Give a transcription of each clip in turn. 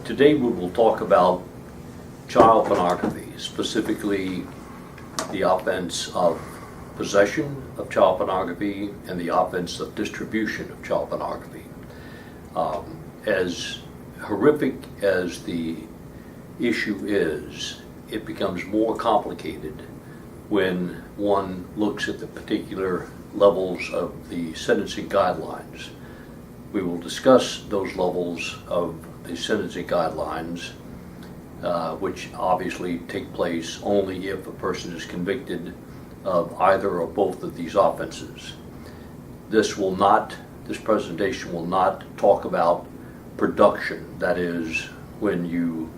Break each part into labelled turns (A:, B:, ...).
A: Today we will talk about child pornography, specifically the offense of possession of child pornography and the offense of distribution of child pornography. As horrific as the issue is, it becomes more complicated when one looks at the particular levels of the sentencing guidelines. We will discuss those levels of the sentencing guidelines, which obviously take place only if a person is convicted of either or both of these offenses. This presentation will not talk about production, that is, when you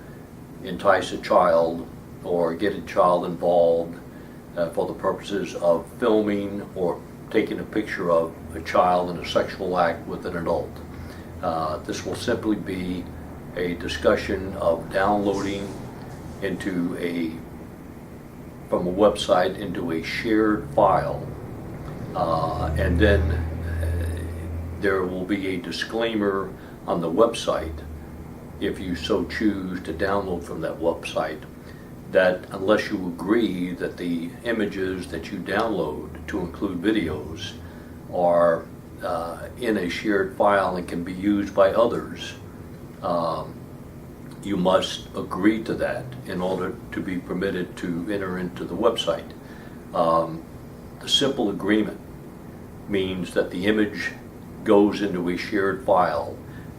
A: entice a child or get a child involved for the purposes of filming or taking a picture of a child in a sexual act with an adult. This will simply be a discussion of downloading from a website into a shared file, and then there will be a disclaimer on the website, if you so choose to download from that website, that unless you agree that the images that you download, to include videos, are in a shared file and can be used by others, you must agree to that in order to be permitted to enter into the website. The simple agreement means that the image goes into a shared file.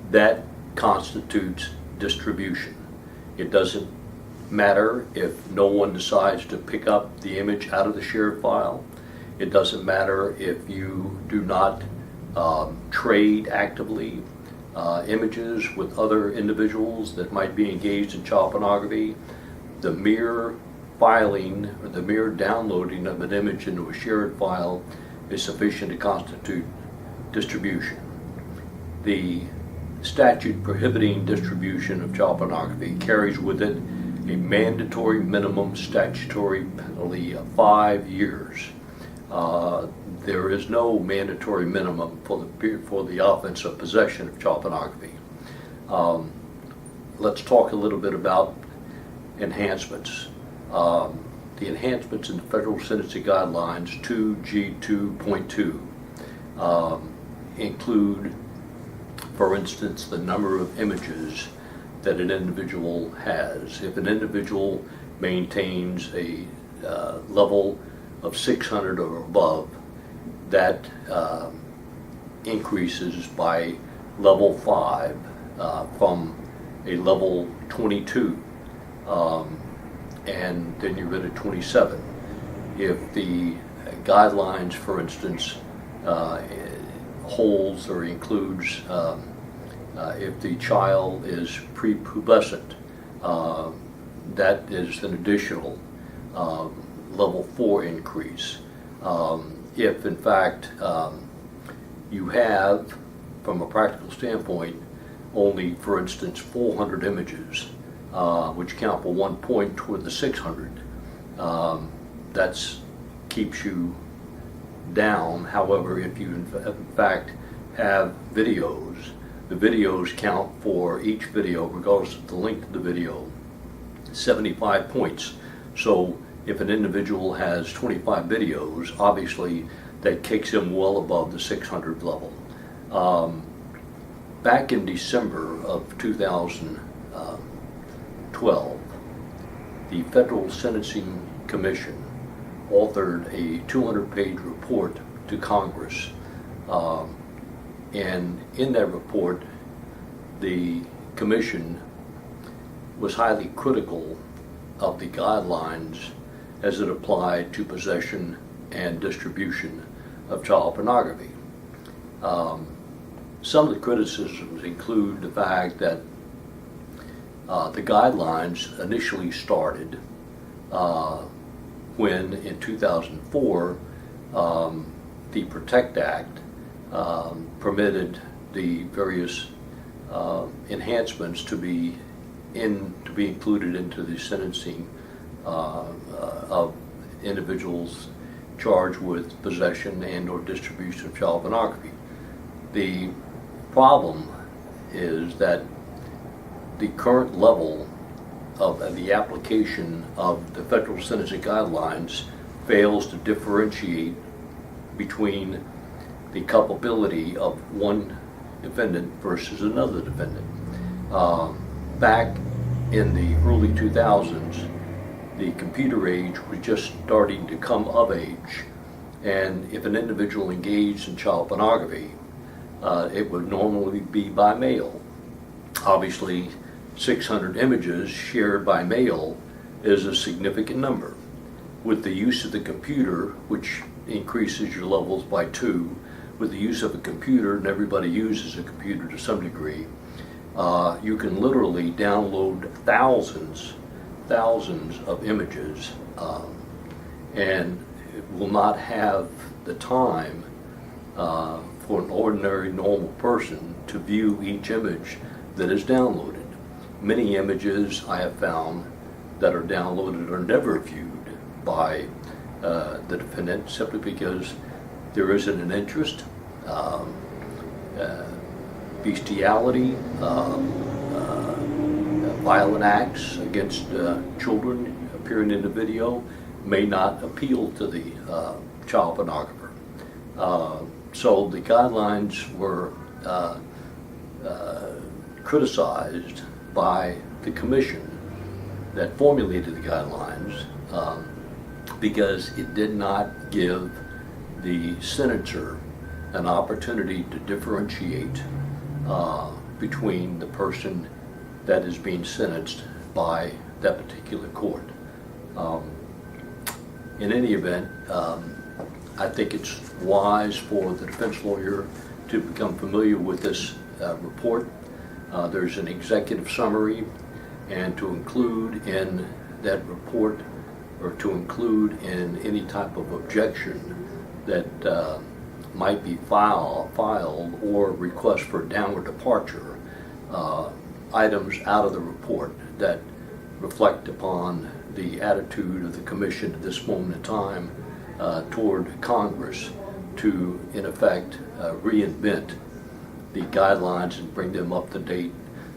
A: That constitutes distribution. It doesn't matter if no one decides to pick up the image out of the shared file. It doesn't matter if you do not trade actively images with other individuals that might be engaged in child pornography. The mere filing or the mere downloading of an image into a shared file is sufficient to constitute distribution. The statute prohibiting distribution of child pornography carries with it a mandatory minimum statutory penalty of 5 years. There is no mandatory minimum for the offense of possession of child pornography. Let's talk a little bit about enhancements. The enhancements in the Federal Sentencing Guidelines 2G2.2 include, for instance, the number of images that an individual has. If an individual maintains a level of 600 or above, that increases by level 5 from a level 22, and then you're at a 27. If the guidelines, for instance, holds or includes if the child is prepubescent, that is an additional level 4 increase. If in fact you have, from a practical standpoint, only, for instance, 400 images, which count for 1 point toward the 600, that keeps you down. However, if you in fact have videos, the videos count for each video, regardless of the length of the video, 75 points. So if an individual has 25 videos, obviously that kicks him well above the 600 level. Back in December of 2012, the Federal Sentencing Commission authored a 200-page report to Congress. And in that report, the Commission was highly critical of the guidelines as it applied to possession and distribution of child pornography. Some of the criticisms include the fact that the guidelines initially started when, in 2004, the PROTECT Act permitted the various enhancements to be included into the sentencing of individuals charged with possession and or distribution of child pornography. The problem is that the current level of the application of the federal sentencing guidelines fails to differentiate between the culpability of one defendant versus another defendant. Back in the early 2000s, the computer age was just starting to come of age, and if an individual engaged in child pornography, it would normally be by mail. Obviously, 600 images shared by mail is a significant number. With the use of the computer, which increases your levels by 2, with the use of a computer, and everybody uses a computer to some degree, you can literally download thousands of images, and will not have the time for an ordinary normal person to view each image that is downloaded. Many images I have found that are downloaded are never viewed by the defendant, simply because there isn't an interest, bestiality, violent acts against children appearing in the video may not appeal to the child pornographer. So the guidelines were criticized by the commission that formulated the guidelines because it did not give the senator an opportunity to differentiate between the person that is being sentenced by that particular court. In any event, I think it's wise for the defense lawyer to become familiar with this report. There's an executive summary, and to include in that report, or to include in any type of objection that might be filed or request for downward departure, items out of the report that reflect upon the attitude of the commission at this moment in time toward Congress to, in effect, reinvent the guidelines and bring them up to date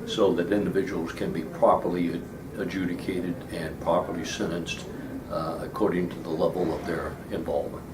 A: so that individuals can be properly adjudicated and properly sentenced according to the level of their involvement.